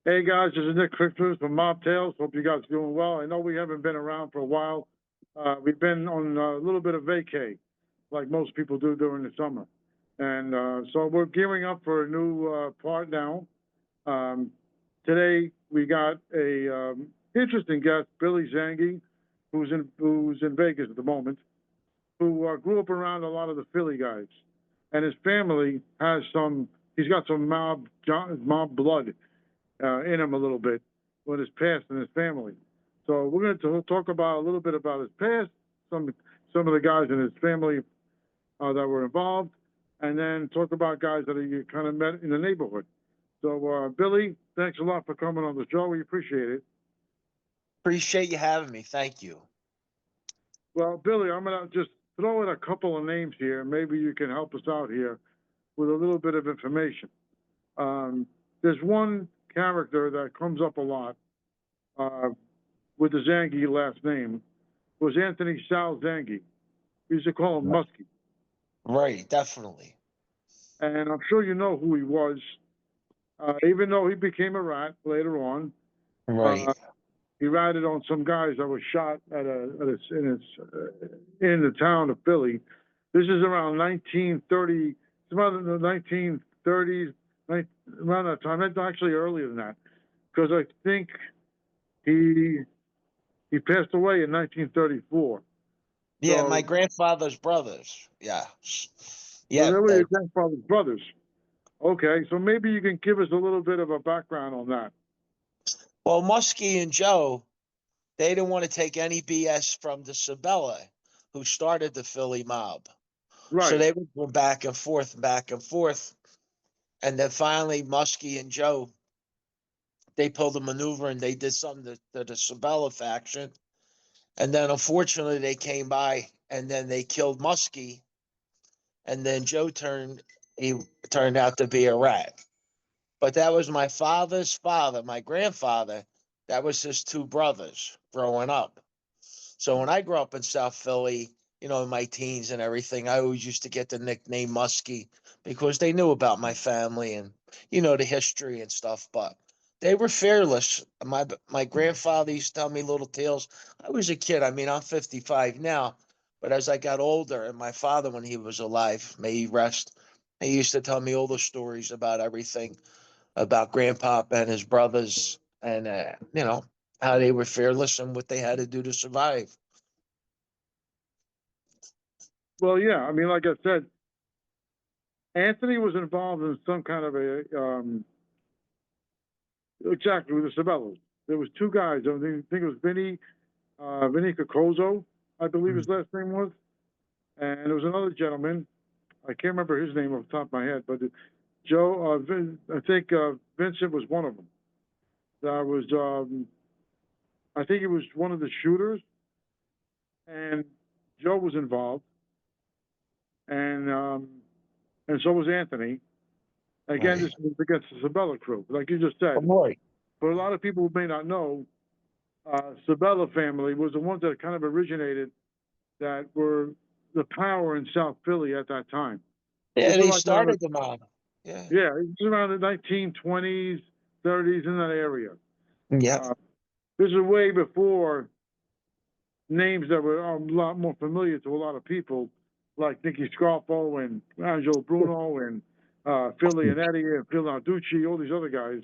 Hey guys, this is Nick Christmas from Mob Tales. Hope you guys are doing well. I know we haven't been around for a while. We've been on a little bit of vacay, like most people do during the summer. And so we're gearing up for a new part now. Um, Today we got a interesting guest, Billy Zanghi, who's in Vegas at the moment, who grew up around a lot of the Philly guys, and his family has some. He's got some mob blood in him a little bit with his past and his family. So we're going to talk about a little bit about his past, some of the guys in his family that were involved, and then talk about guys that you kind of met in the neighborhood. So Billy, thanks a lot for coming on the show. We appreciate it. Appreciate you having me. Thank you. Well, Billy, I'm going to just throw in a couple of names here. Maybe you can help us out here with a little bit of information. There's one character that comes up a lot uh, with the Zanghi last name was Anthony Sal Zanghi. We used to call him Muskie. Right, definitely. And I'm sure you know who he was, even though he became a rat later on. Right. Uh, he ratted on some guys that were shot in the town of Philly. This is around 1930. It's around the 1930s, around that time. Actually earlier than that, because I think he he passed away in 1934. Yeah, my So, grandfather's brothers. Yeah. so Yeah. they were your grandfather's brothers. Okay, so maybe you can give us a little bit of a background on that. Well, Muskie and Joe, they didn't want to take any BS from the Sabella, who started the Philly mob. So Right. they would go back and forth, back and forth. And then finally, Muskie and Joe, they pulled a maneuver and they did something to the Sabella faction. And then unfortunately, they came by and then they killed Muskie. And then he turned out to be a rat. But that was my father's father, my grandfather. That was his two brothers growing up. So when I grew up in South Philly, in my teens and everything, I always used to get the nickname Muskie because they knew about my family and, the history and stuff. But they were fearless. My grandfather used to tell me little tales. I was a kid. I mean, I'm 55 now. But as I got older, and my father, when he was alive, may he rest, he used to tell me all the stories about everything, about Grandpa and his brothers, and how they were fearless and what they had to do to survive. Well, yeah. I mean, like I said, Anthony was involved in some kind of a exactly with the Sabellas. There was two guys. I think it was Vinny Cocozo, I believe his last name was, and there was another gentleman. I can't remember his name off the top of my head, but I think Vincent was one of them. That was, I think it was one of the shooters, and Joe was involved, and um, and so was Anthony. Again, Right. this is against the Sabella crew, like you just Oh said. boy. For a lot of people who may not know, Sabella family was the ones that kind of originated that were the power in South Philly at that time. Yeah, This is they like around started the mob. Yeah. yeah, it was around the 1920s, 30s in that area. Yep. Uh, this is way before names that were a lot more familiar to a lot of people, like Nicky Scarfo and Angelo Bruno and Philly and Eddie and Phil Narducci, all these other guys.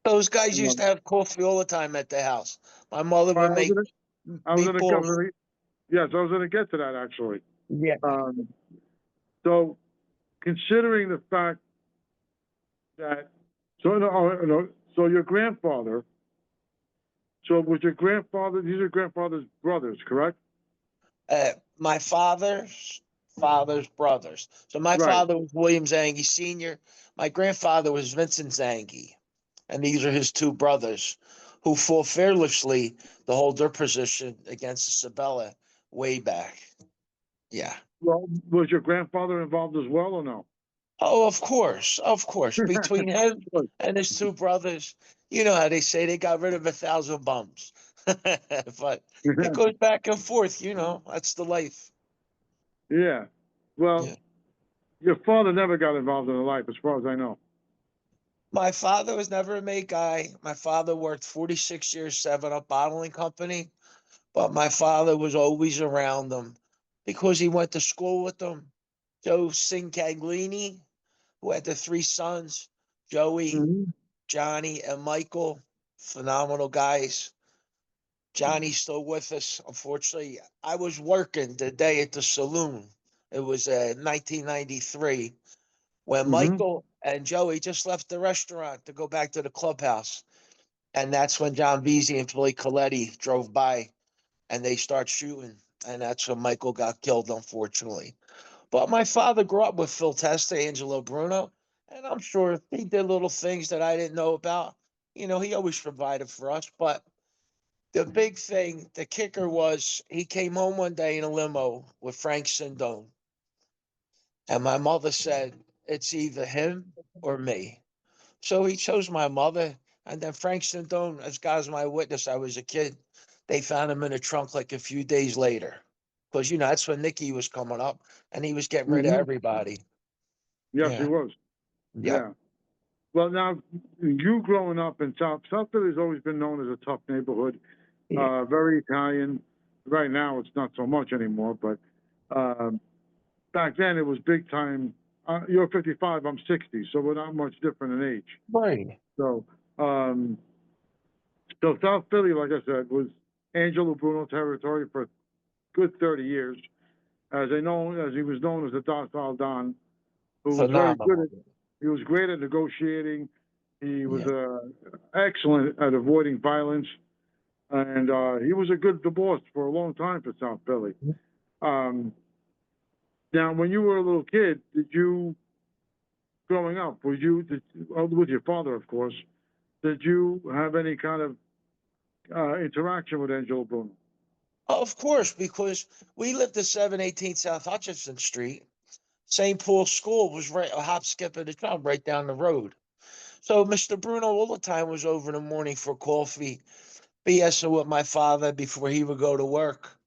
Those guys used Um, to have coffee all the time at the house. My mother I would was make gonna, I was meatballs. gonna, yes, I was gonna get to that actually. Yeah. Um, so, considering the fact that, so no, no, so your grandfather, so was your grandfather? These are grandfather's brothers, correct? My father's brothers. So my Right. father was William Zanghi Sr. My grandfather was Vincent Zanghi. And these are his two brothers who fought fearlessly to hold their position against Isabella way back. Yeah. Well, was your grandfather involved as well or no? Oh, of course. Of course. Between him Good. and his two brothers, you know how they say they got rid of 1,000 bums. But it goes back and forth, that's the life. Yeah. Well, Yeah. your father never got involved in the life, as far as I know. My father was never a mate guy. My father worked 46 years, 7 Up bottling company, but my father was always around them because he went to school with them. Joe Sincaglini, who had the 3 sons, Joey, Mm-hmm. Johnny, and Michael, phenomenal guys. Johnny's still with us. Unfortunately, I was working the day at the saloon. It was 1993 when Mm-hmm. Michael and Joey just left the restaurant to go back to the clubhouse. And that's when John Veazey and Philly Coletti drove by and they start shooting. And that's when Michael got killed, unfortunately. But my father grew up with Phil Testa, Angelo Bruno, and I'm sure he did little things that I didn't know about. He always provided for us. But the big thing, the kicker was he came home one day in a limo with Frank Sindone. And my mother said, it's either him or me. So he chose my mother. And then Frank Sindone, as God's my witness, I was a kid. They found him in a trunk like a few days later. Because, that's when Nicky was coming up and he was getting rid of Mm-hmm. everybody. Yes, he Yeah. was. Yep. Yeah. Well, now, you growing up in South Philly's always been known as a tough neighborhood, Yeah. very Italian. Right now, it's not so much anymore, but back then it was big time. You're 55, I'm 60, so we're not much different in age. Right. So, um, so South Philly, like I said, was Angelo Bruno territory for a good 30 years, as he was known as the docile Don, who was very good Phenomenal. at. He was great at negotiating. He was Yeah. excellent at avoiding violence, and he was a good boss for a long time for South Philly. Um, Now, when you were a little kid, did you, growing up, with your father, of course, did you have any kind of interaction with Angelo Bruno? Of course, because we lived at 718 South Hutchinson Street. St. Paul's School was right a hop, skip, and a jump right down the road. So Mr. Bruno all the time was over in the morning for coffee, BSing with my father before he would go to work,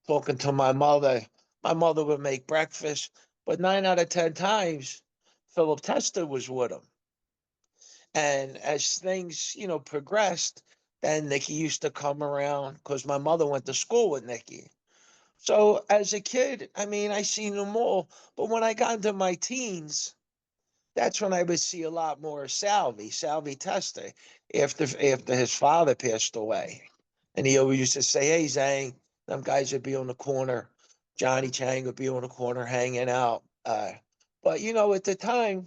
talking to my mother. My mother would make breakfast, but 9 out of 10 times, Philip Testa was with him. And as things, progressed, then Nikki used to come around because my mother went to school with Nikki. So as a kid, I mean, I seen them all. But when I got into my teens, that's when I would see a lot more of Salvi Testa, after his father passed away. And he always used to say, hey, Zang, them guys would be on the corner. Johnny Chang would be on the corner hanging out. But, at the time,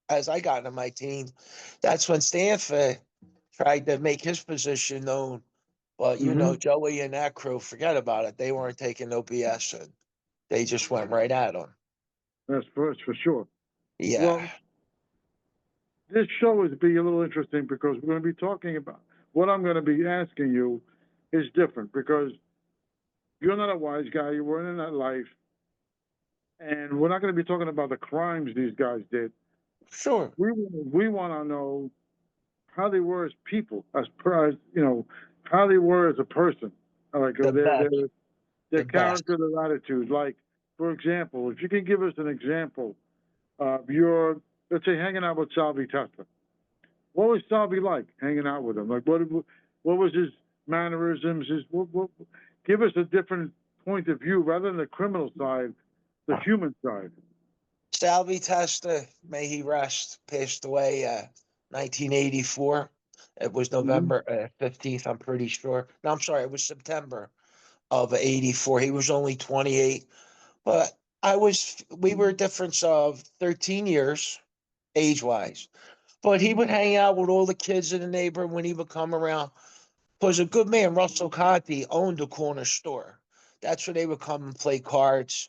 as I got into my teens, that's when Stanford tried to make his position known. But, Mm-hmm. Joey and that crew, forget about it. They weren't taking no BS, and they just went right at him. That's for sure. Yeah, Well, this show is be a little interesting because we're going to be talking about what I'm going to be asking you is different because you're not a wise guy. You weren't in that life, and we're not going to be talking about the crimes these guys did. sure. We want to know how they were as people, as how they were as a person, like The best, their the best. character, their attitude. Like, for example, if you can give us an example of your, let's say, hanging out with Salvi Testa. What was Salvi like hanging out with him? Like, what was his mannerisms? Give us a different point of view rather than the criminal side, the human side. Salvi Testa, may he rest, passed away 1984. It was Mm-hmm. November 15th, I'm pretty sure. No, I'm sorry, it was September of 84. He was only 28, but we were a difference of 13 years age wise. But he would hang out with all the kids in the neighborhood when he would come around. Because a good man, Russell Conti, owned a corner store. That's where they would come and play cards.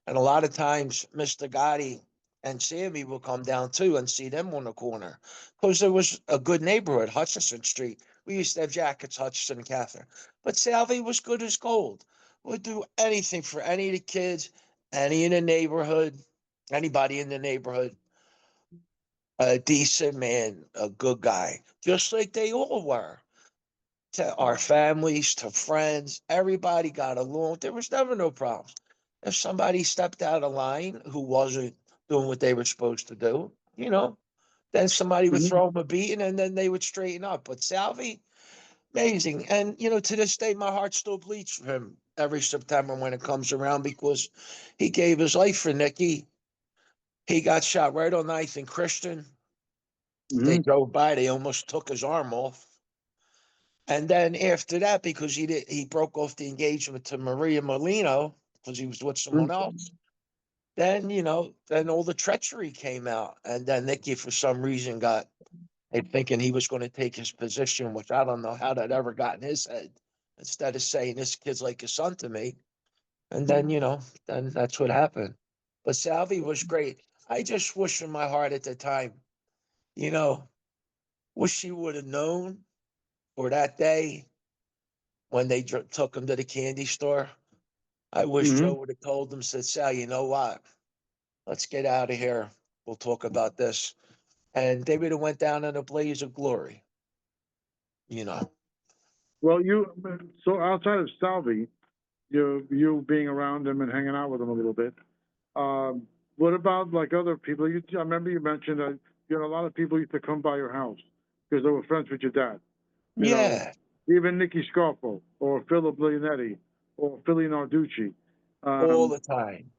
And a lot of times, Mr. Gotti and Sammy would come down too and see them on the corner. Because there was a good neighborhood, Hutchinson Street. We used to have jackets, Hutchinson and Catherine. But Salvi was good as gold. Would do anything for any of the kids, any in the neighborhood, anybody in the neighborhood. A decent man, a good guy, just like they all were. To our families, to friends, everybody got along. There was never no problems. If somebody stepped out of line who wasn't doing what they were supposed to do, Then somebody would Mhm. throw him a beating and then they would straighten up. But Salvi, amazing. And, to this day, my heart still bleeds for him every September when it comes around because he gave his life for Nikki. He got shot right on 9th and Christian. They Mhm. drove by, they almost took his arm off. And then after that, because he broke off the engagement to Maria Molino because he was with someone Mhm. else. Then, then all the treachery came out. And then Nikki, for some reason, got thinking he was going to take his position, which I don't know how that ever got in his head. Instead of saying this kid's like a son to me, and then then that's what happened. But Salvi was great. I just wish in my heart at the time, you know, wish she would have known, or that day when they took him to the candy store. I wish Joe Mhm. would have told him, said, Sal, you know what? Let's get out of here. We'll talk about this. And they would have went down in a blaze of glory, you know. Well, so outside of Salvi, you being around him and hanging out with him a little bit. Um, what about like other people? I remember you mentioned that you had a lot of people used to come by your house because they were friends with your dad. You know, Yeah, even Nicky Scarfo or Philip Leonetti or Philly Narducci. all Um, the time.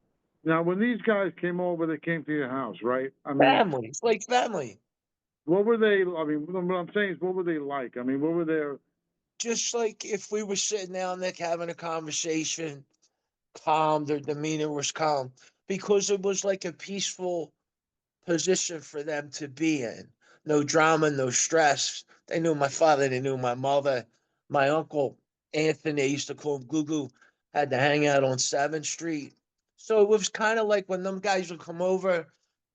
Now, when these guys came over, they came to your house, right? I mean, Family. It's like family. what were they? I mean, what I'm saying is, what were they like? I mean, what were their? Just like if we were sitting down there having a conversation, calm, their demeanor was calm because it was like a peaceful position for them to be in. No drama, no stress. They knew my father, they knew my mother. My uncle Anthony, I used to call him Gugu, had to hang out on 7th Street. So it was kind of like when them guys would come over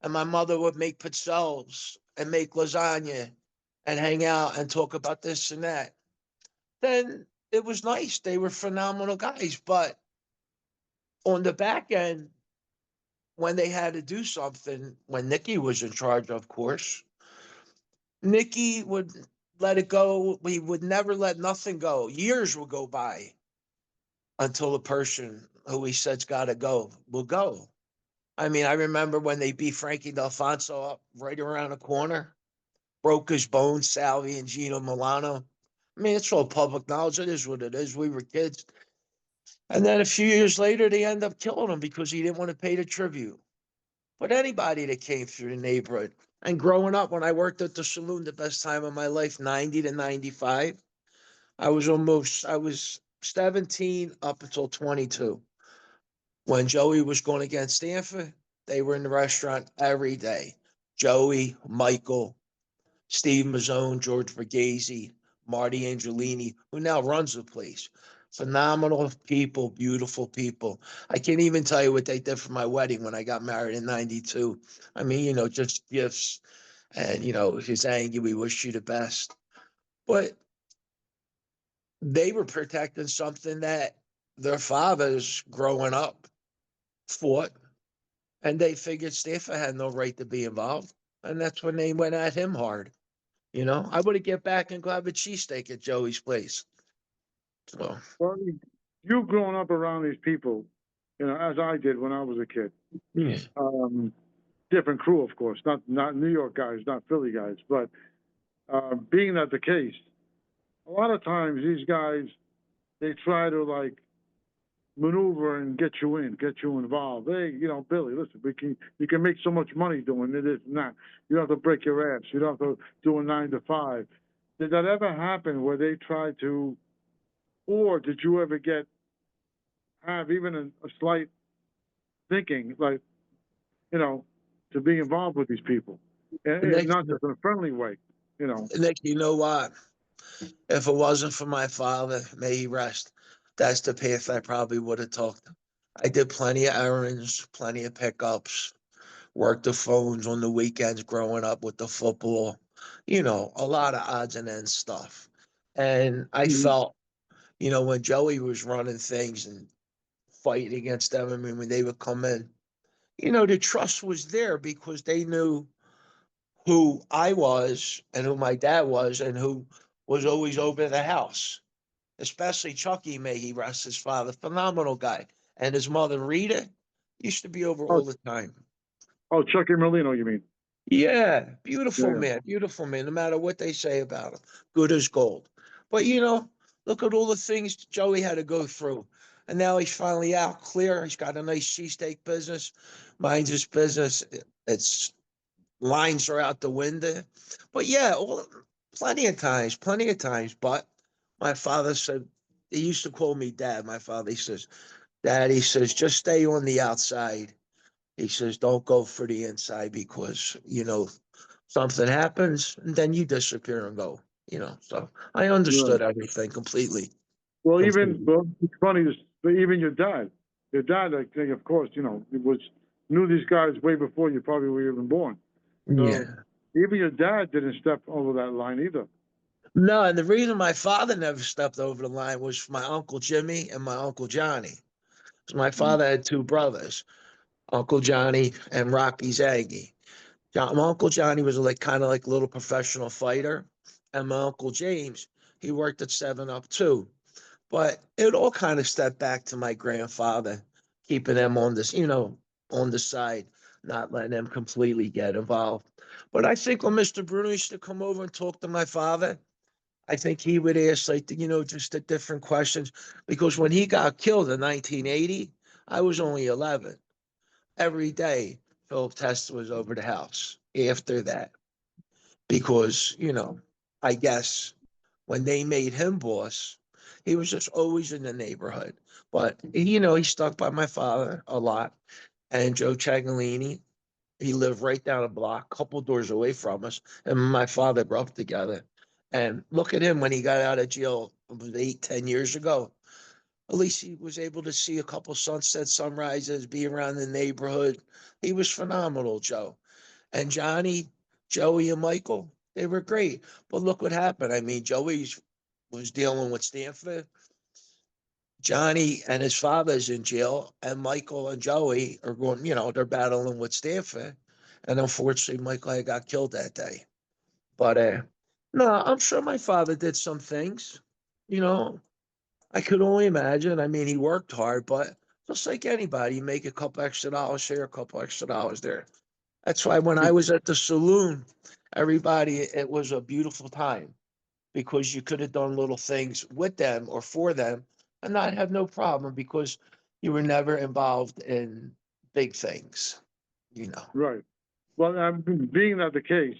and my mother would make pizzelles and make lasagna and hang out and talk about this and that. Then it was nice. They were phenomenal guys. But on the back end, when they had to do something, when Nikki was in charge, of course, Nikki would let it go. We would never let nothing go. Years will go by until the person who he said's got to go will go. I mean, I remember when they beat Frankie Delfonso up right around the corner, broke his bones, Salvi and Gino Milano. I mean, it's all public knowledge. It is what it is. We were kids. And then a few years later, they end up killing him because he didn't want to pay the tribute. But anybody that came through the neighborhood, and growing up, when I worked at the saloon, the best time of my life, 90 to 95, I was 17 up until 22. When Joey was going against Stanford, they were in the restaurant every day. Joey, Michael, Steve Mazzone, George Verghese, Marty Angelini, who now runs the place. Phenomenal people, beautiful people. I can't even tell you what they did for my wedding when I got married in 92. I mean, just gifts and, his Zanghi, we wish you the best. But they were protecting something that their fathers growing up fought, and they figured Stanford had no right to be involved. And that's when they went at him hard. I would have get back and go have a cheesesteak at Joey's place. So Well, you growing up around these people, as I did when I was a kid. yeah. Um, Different crew, of course, not New York guys, not Philly guys, but being that the case, a lot of times these guys they try to like maneuver and get you in, get you involved. Hey, Billy, listen, you can make so much money doing this and that. You don't have to break your ass. You don't have to do a 9 to 5. Did that ever happen where they tried to, or did you ever have even a slight thinking like, you know, to be involved with these people, and Nick, not just in a friendly way, you know? Nick, you know what? If it wasn't for my father, may he rest, that's the path I probably would have took. I did plenty of errands, plenty of pickups, worked the phones on the weekends growing up with the football, a lot of odds and ends stuff. And I Mhm. felt, when Joey was running things and fighting against them, I mean, when they would come in, the trust was there because they knew who I was and who my dad was and who was always over the house, especially Chucky, may he rest his father, phenomenal guy. And his mother, Rita, used to be over Oh, all the time. oh, Chucky Merlino, you mean? Yeah, beautiful Yeah, man, beautiful man. No matter what they say about him, good as gold. But look at all the things Joey had to go through, and now he's finally out clear. He's got a nice cheesesteak business, minds his business. It's lines are out the window. But yeah, plenty of times, plenty of times. But my father said he used to call me dad. My father, he says, Dad, he says, just stay on the outside. He says, don't go for the inside because, something happens and then you disappear and go, So I right. understood everything completely. Well, Completely. it's funny, but even your dad, I think, of course, he knew these guys way before you probably were even born. So Yeah. even your dad didn't step over that line either. No, and the reason my father never stepped over the line was for my Uncle Jimmy and my Uncle Johnny. 'Cause my Mm. father had two brothers, Uncle Johnny and Rocky Zanghi. My Uncle Johnny was like kind of like a little professional fighter. And my Uncle James, he worked at 7 Up too. But it all kind of stepped back to my grandfather, keeping them on this, on the side, not letting them completely get involved. But I think when Mr. Bruno used to come over and talk to my father, I think he would ask like just the different questions because when he got killed in 1980, I was only 11. Every day, Philip Testa was over the house after that because I guess when they made him boss, he was just always in the neighborhood. But he stuck by my father a lot. And Joe Chagolini, he lived right down a block, couple doors away from us, and my father grew up together. And look at him when he got out of jail, it was 8, 10 years ago. At least he was able to see a couple sunset sunrises, be around the neighborhood. He was phenomenal, Joe. And Johnny, Joey, and Michael, they were great. But look what happened. I mean, Joey was dealing with Stanford. Johnny and his father's in jail, and Michael and Joey are going, they're battling with Stanford. And unfortunately, Michael had got killed that day. But no, I'm sure my father did some things. You know, I could only imagine. I mean, he worked hard, but just like anybody, you make a couple extra dollars here, a couple extra dollars there. That's why when I was at the saloon, everybody, it was a beautiful time because you could have done little things with them or for them and not have no problem because you were never involved in big things, you know. Right. Well, being that the case,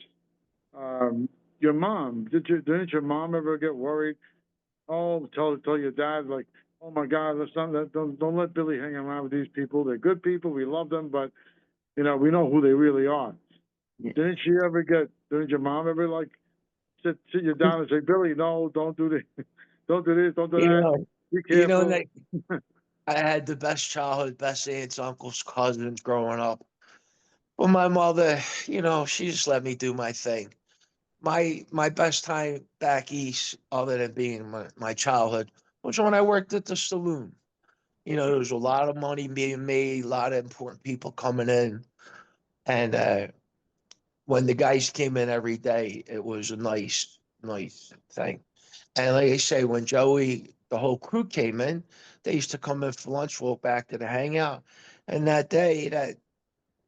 your mom, didn't your mom ever get worried? Oh, tell your dad, like, oh my God, don't let Billy hang around with these people. They're good people. We love them, but we know who they really are. Didn't your mom ever like sit you down and say, Billy, no, don't do this, don't do this, don't do You that. know, Be careful. Nick, I had the best childhood, best aunts, uncles, cousins growing up. Well, my mother, she just let me do my thing. My best time back east, other than being my childhood, was when I worked at the saloon. There was a lot of money being made, a lot of important people coming in, and when the guys came in every day, it was a nice, nice thing. And like I say, when Joey, the whole crew came in, they used to come in for lunch, walk back to the hangout. And that day, that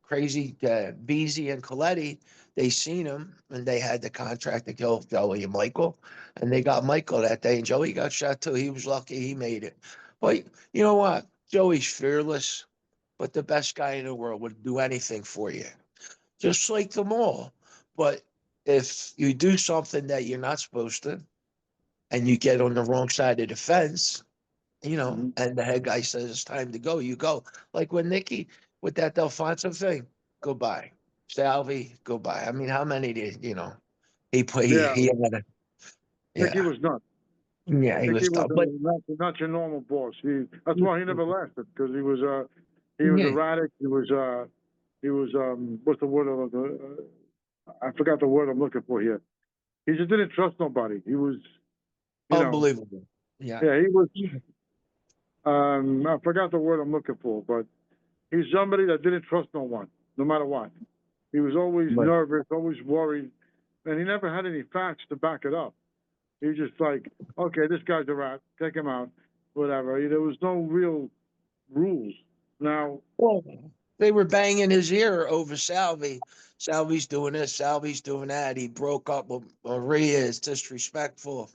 crazy Beasy and Coletti, they seen him and they had the contract to kill Joey and Michael. And they got Michael that day, and Joey got shot too. He was lucky he made it. But you know what? Joey's fearless, but the best guy in the world would do anything for you, just like them all. But if you do something that you're not supposed to, and you get on the wrong side of the fence, Mhm. and the head guy says it's time to go, you go. Like when Nikki with that Delfonso thing, goodbye. Salvi, goodbye. I mean, how many did he put? Yeah, He had a Nicky yeah, was nuts. yeah. He Nicky was was tough, but not your normal boss. That's why he never lasted because he was yeah, erratic. He was what's the word I forgot the word I'm looking for here. He just didn't trust nobody. He was, you know, unbelievable. Yeah, yeah, he was. I forgot the word I'm looking for, but he's somebody that didn't trust no one, no matter what. He was always but nervous, always worried, and he never had any facts to back it up. He was just like, okay, this guy's a rat, take him out, whatever. There was no real rules. Now, well, They were banging his ear over Salvi. Salvi's doing this, Salvi's doing that. He broke up with Maria, is disrespectful.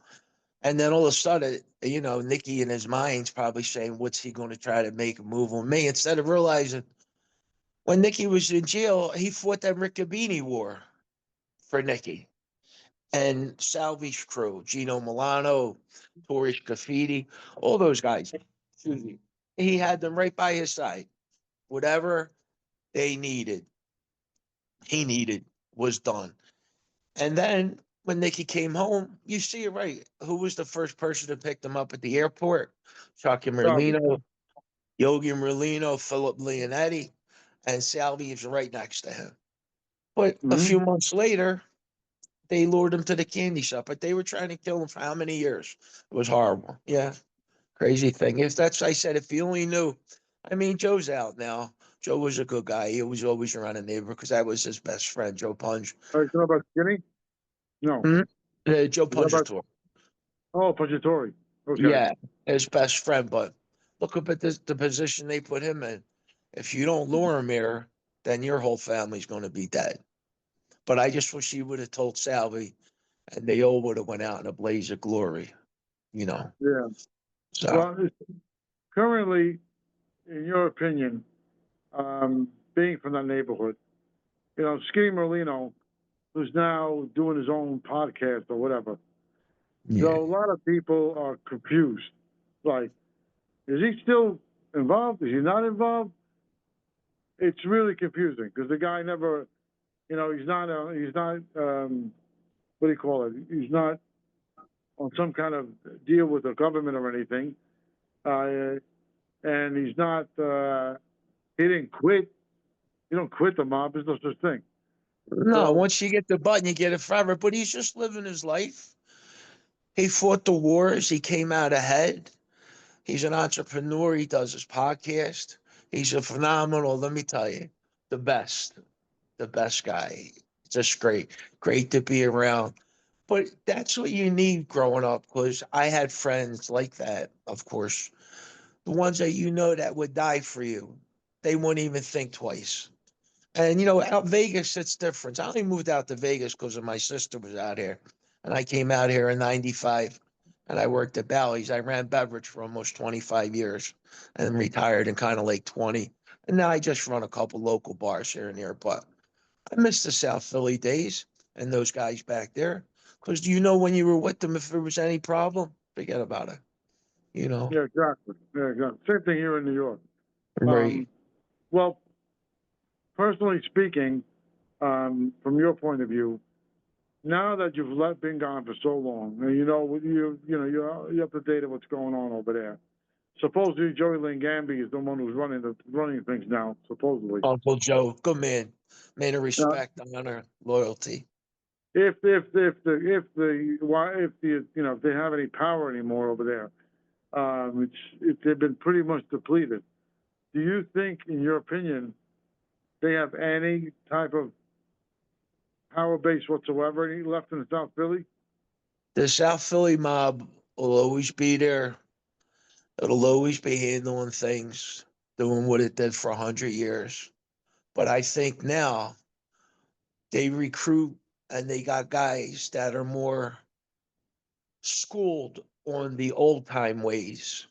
And then all of a sudden, Nicky in his mind's probably saying, what's he going to try to make a move on me? Instead of realizing when Nicky was in jail, he fought that Riccabini war for Nicky. And Salvi's crew, Gino Milano, Tori Scafidi, all those guys. Excuse me. He had them right by his side. Whatever they needed, he needed was done. And then when Nicky came home, you see it right. Who was the first person to pick them up at the airport? Chucky Salvi. Merlino, Yogi Merlino, Philip Leonetti, and Salvi is right next to him. But a Hmm. few months later, they lured him to the candy shop, but they were trying to kill him for how many years? It was horrible. Yeah, crazy thing. If that's, I said, if you only knew. I mean, Joe's out now. Joe was a good guy. He was always around the neighborhood because I was his best friend, Joe Punch. You know about Skinny? No. Mhm. Joe Is that about, Punjator. oh, Paggiatori. Okay. Yeah, his best friend. But look up at the position they put him in. If you don't lure him here, then your whole family's going to be dead. But I just wish he would have told Salvi, and they all would have went out in a blaze of glory. You know. Yeah. So Well, currently, in your opinion, being from that neighborhood, Skinny Merlino, who's now doing his own podcast or whatever. yeah. So a lot of people are confused. Like, is he still involved? Is he not involved? It's really confusing because the guy never, he's not, what do you call it? He's not on some kind of deal with the government or anything. Uh, and he's not, he didn't quit. You don't quit the mob. There's no such thing. No, So, once you get the button, you get it forever. But he's just living his life. He fought the wars. He came out ahead. He's an entrepreneur. He does his podcast. He's a phenomenal, let me tell you, the best, the best guy. Just great, great to be around. But that's what you need growing up because I had friends like that, of course. The ones that that would die for you. They wouldn't even think twice. And out Vegas, it's different. I only moved out to Vegas because of my sister was out here. And I came out here in 95 and I worked at Bally's. I ran beverage for almost 25 years and retired in kind of like 20. And now I just run a couple local bars here and there. But I miss the South Philly days and those guys back there. Because when you were with them, if there was any problem, forget about it. You know, yeah, exactly. Yeah, exactly. Same thing here in New York. right. Um, well, personally speaking, from your point of view, now that you've been gone for so long, and you're up to date on what's going on over there. Supposedly, Joey Langambi is the one who's running things now. Supposedly, Uncle Joe, good man. Man of uh, respect, honor, loyalty. if they have any power anymore over there, they've been pretty much depleted. Do you think, in your opinion, they have any type of power base whatsoever any left in South Philly? The South Philly mob will always be there. It'll always be handling things, doing what it did for 100 years. But I think now they recruit and they got guys that are more schooled on the old time ways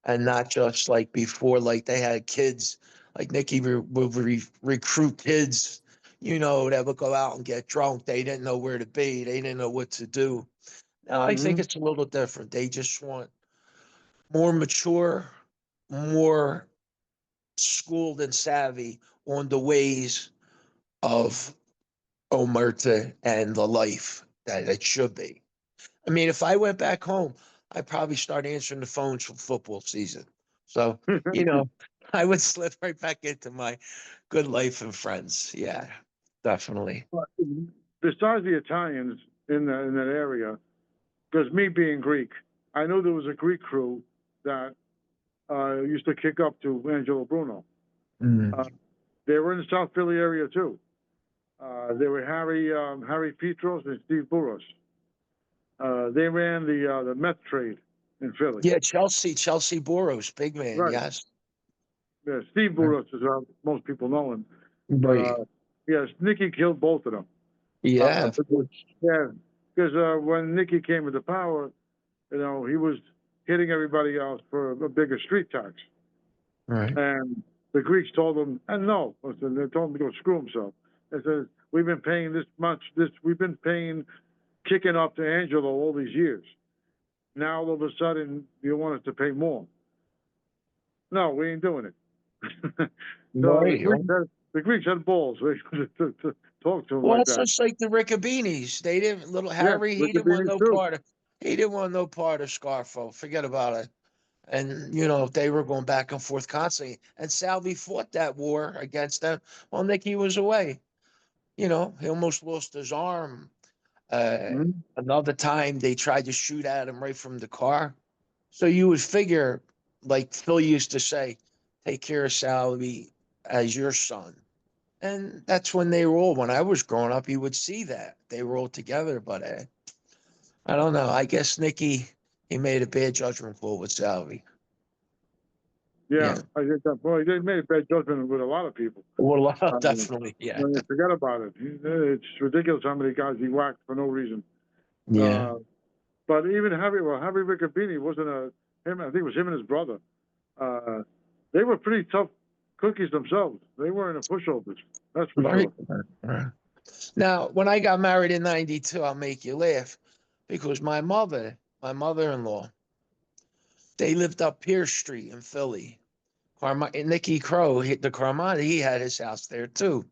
and not just like before, like they had kids, like Nicky would recruit kids, that would go out and get drunk. They didn't know where to be, they didn't know what to do. Now I think Hmm. it's a little different. They just want more mature, more schooled and savvy on the ways of Omerta and the life that it should be. I mean, if I went back home, I'd probably start answering the phones for football season. So, you know, I would slip right back into my good life and friends. Yeah, definitely. Besides the Italians in that area, because me being Greek, I knew there was a Greek crew that used to kick up to Angelo Bruno. Uh, Mm. they were in the South Philly area too. They were Harry Petros and Steve Burros. They ran the meth trade in Philly. Yeah, Chelsea Boros, big man. Right. Yes. Yeah, Steve Burris is how most people know him. But Right. yes, Nicky killed both of them. Yeah, of Because, course. yeah, because when Nicky came into power, you know, he was hitting everybody else for a bigger street tax. Right. And the Greeks told him, and no, listen, they told him to go screw himself. They said, we've been paying this much, we've been paying, kicking up to Angelo all these years. Now all of a sudden you want us to pay more. No, we ain't doing it. So Right. Right. The Greeks had balls to talk to him Well, like it's that. just like the Rickabinis. They didn't, little Yeah, Harry, he didn't want Riccabini no too. part of, he didn't want no part of Scarfo. Forget about it. And, you know, they were going back and forth constantly. And Salvi fought that war against them while Nicky was away. You know, he almost lost his arm. Mm-hmm. Another time they tried to shoot at him right from the car. So you would figure, like Phil used to say, take care of Salvi as your son. And that's when they were all, when I was growing up, you would see that they were all together. But I don't know. I guess Nicky, he made a bad judgment call with Salvi. Yeah, Yeah. I get that. Boy, they made a bad judgment with a lot of people. Well, Um, definitely. Yeah. when you forget about it, it's ridiculous how many guys he whacked for no reason. Yeah. Uh, but even Harry Riccabini wasn't him. I think it was him and his brother. Uh, they were pretty tough cookies themselves. They weren't a pushovers. That's for Right. sure. Right. Now, when I got married in 92, I'll make you laugh because my mother-in-law, they lived up Pierce Street in Philly. Nicky Crow, the Carmona, he had his house there too.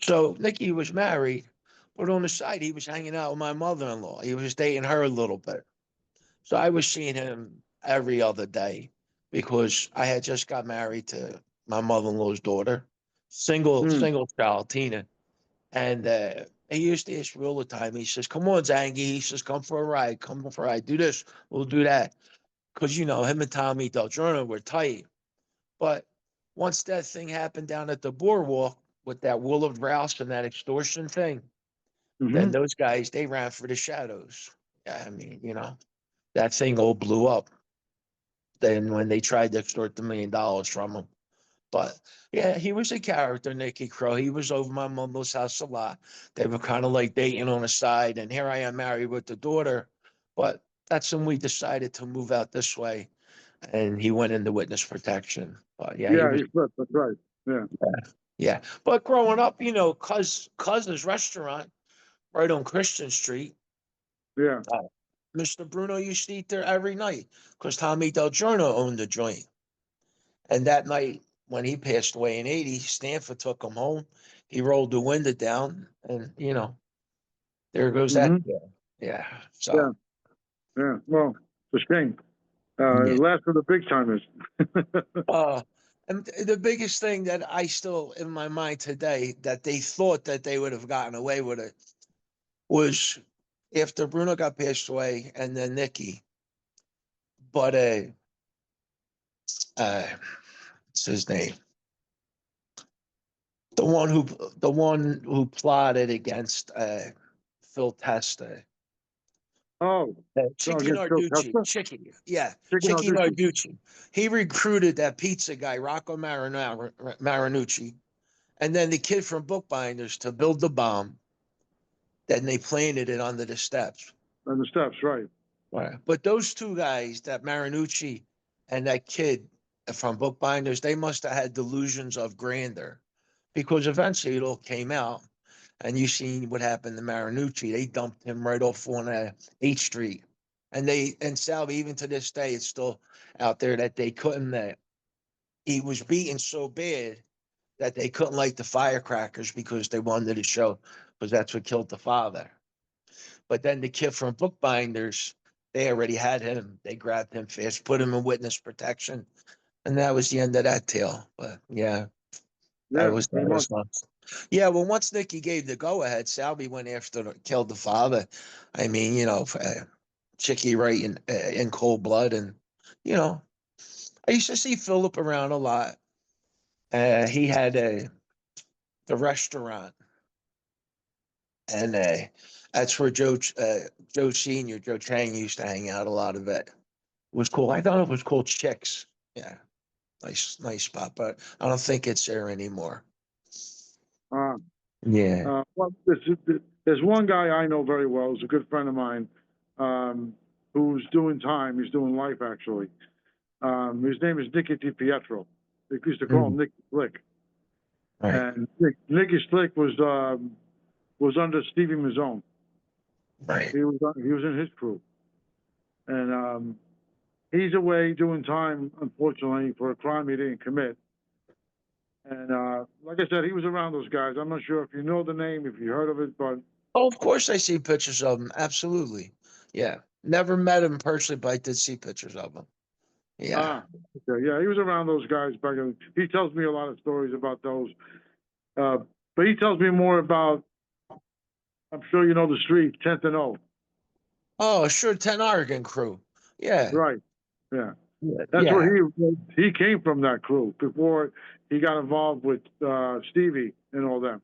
So Nicky was married, but on the side, he was hanging out with my mother-in-law. He was dating her a little bit. So I was seeing him every other day because I had just got married to my mother-in-law's daughter, Mm. single child, Tina. And he used to ask me all the time. He says, "Come on, Zanghi." He says, "Come for a ride. Come for a ride. Do this. We'll do that." Because you know him and Tommy Del Giorno were tight. But once that thing happened down at the boardwalk with that Willard Rouse and that extortion thing, then Mm-hmm. those guys they ran for the shadows. Yeah, I mean, you know, that thing all blew up. Then when they tried to extort $1 million from him. But yeah, he was a character, Nicky Crow. He was over my mother's house a lot. They were kind of like dating on the side, and here I am married with the daughter. But that's when we decided to move out this way, and he went into witness protection. But yeah, he Yeah, was he flipped. That's right. Yeah. yeah. But growing up, you know, Cuz's restaurant right on Christian Street, Yeah. uh, Mr. Bruno used to eat there every night because Tommy Del Giorno owned the joint. And that night, when he passed away in '80, Stanford took him home. He rolled the window down, and you know, there goes that. Mm-hmm. Yeah. Yeah. So Yeah. Well, it's a shame. yeah. Last of the big timers. Uh, and the biggest thing that I still in my mind today that they thought that they would have gotten away with it was after Bruno got passed away and then Nicky. But what's his name? The one who the one who plotted against Phil Testa. Oh, so Chicky against Phil Narducci. Testa, Chicky. Yeah. chicken Chicky audition. Narducci. He recruited that pizza guy, Rocco Marinucci, and then the kid from Bookbinders to build the bomb. Then they planted it under the steps. And the steps, right. Right. But those two guys, that Marinucci and that kid from Bookbinders, they must have had delusions of grandeur because eventually it all came out. And you seen what happened to Marinucci. They dumped him right off on 8th Street. And Salvi, even to this day, it's still out there that they couldn't, he was beaten so bad that they couldn't light the firecrackers because they wanted to show, because that's what killed the father. But then the kid from Bookbinders, they already had him. They grabbed him fast, put him in witness protection. And that was the end of that tale. But yeah, Yeah, that pretty much. was nuts. Yeah, well, once Nicky gave the go ahead, Salvi went after killed the father. I mean, you know, Chicky right in cold blood, and you know, I used to see Philip around a lot. He had the restaurant, and that's where Joe Senior, Joe Chang used to hang out a lot of it. It was cool. I thought it was called Chicks. Yeah. nice spot, but I don't think it's there anymore. Uh, Yeah. well, there's one guy I know very well, who's a good friend of mine, who's doing time. He's doing life, actually. His name is Nicky DiPietro. They used to call him Mm, Nicky Slick. right. And Nicky Slick was under Stevie Mazzone. Right. He was in his crew. And he's away doing time, unfortunately, for a crime he didn't commit. And like I said, he was around those guys. I'm not sure if you know the name, if you heard of it, but Oh, of course I see pictures of him. Absolutely. Yeah. Never met him personally, but I did see pictures of him. Yeah. ah, okay, yeah, he was around those guys back in. He tells me a lot of stories about those. Uh, but he tells me more about. I'm sure you know the street, 10th and O. Oh, sure. 10 Oregon crew. Yeah. Right. Yeah. Yeah. That's where Yeah. he came from, that crew, before he got involved with Stevie and all them.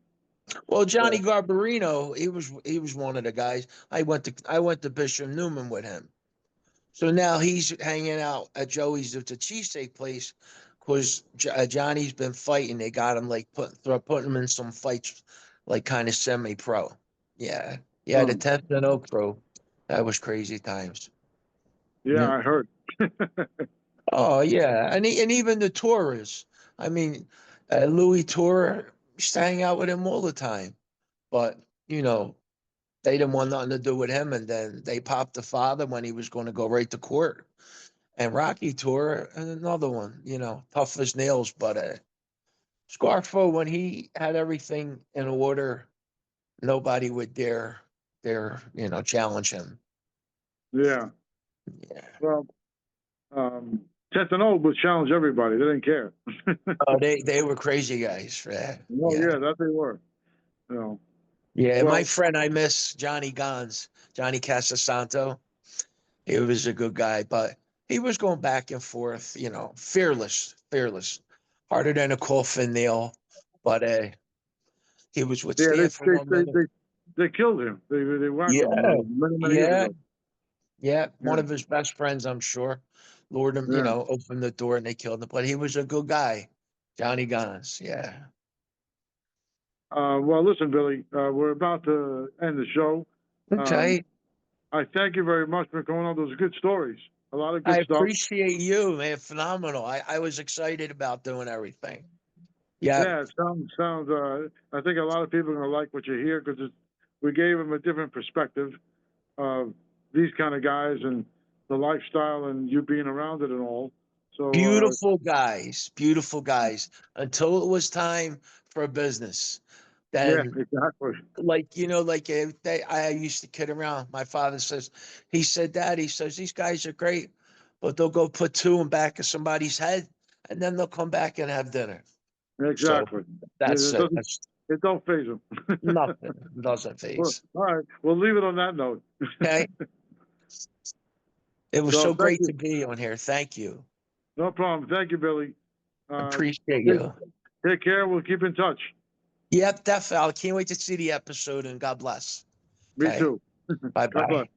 Well, Johnny So, Garbarino, he was one of the guys. I went to Bishop Newman with him. So now he's hanging out at Joey's. It's a cheesesteak place because Johnny's been fighting. They got him like putting him in some fights, like kind of semi-pro. Yeah, yeah. The um, 10th and Oak Pro. That was crazy times. yeah, Yeah. I heard. Oh yeah, and even the tourists. I mean, Louis Tour used to hang out with him all the time. But you know, they didn't want nothing to do with him, and then they popped the father when he was going to go right to court. And Rocky Tour, and another one, tough as nails. But Scarfo, when he had everything in order, nobody would dare challenge him. Yeah. Yeah. Well, 10th and O would challenge everybody. They didn't care. Oh, they were crazy guys for that. Oh Yeah. yeah, that they were. You know. Yeah. My Well, friend, I miss Johnny Gons, Johnny Casasanto. He was a good guy, but he was going back and forth, fearless, fearless, harder than a coffin nail. But he was with yeah, Stanford one minute. they killed him. They whacked him Yeah, many years yeah, ago. yeah. Yeah. One of his best friends, I'm sure, lured him, Yeah. opened the door and they killed him. But he was a good guy, Johnny Gons. Yeah. Well, listen, Billy, we're about to end the show. Um, Okay. I thank you very much for going on those good stories. A lot of I good stuff. appreciate you, man. Phenomenal. I was excited about doing everything. Yeah. Yeah, it sounds. I think a lot of people are gonna like what you hear, because we gave them a different perspective of these kind of guys and the lifestyle and you being around it and all. So Beautiful guys. Until it was time for business, yeah, then exactly, I used to kid around. My father says, he said, Dad, he says these guys are great, but they'll go put two in back of somebody's head, and then they'll come back and have dinner. So exactly. that's It it. doesn't That's it don't phase them. nothing. Doesn't Well, phase. all right, we'll leave it on that note. Okay. It was So so thank great you. to be on here. Thank you. No problem. Thank you, Billy. Uh, Appreciate take, you. take care. We'll keep in touch. Yep, definitely. I can't wait to see the episode, and God bless. Me Okay. too. Bye God bless. bye.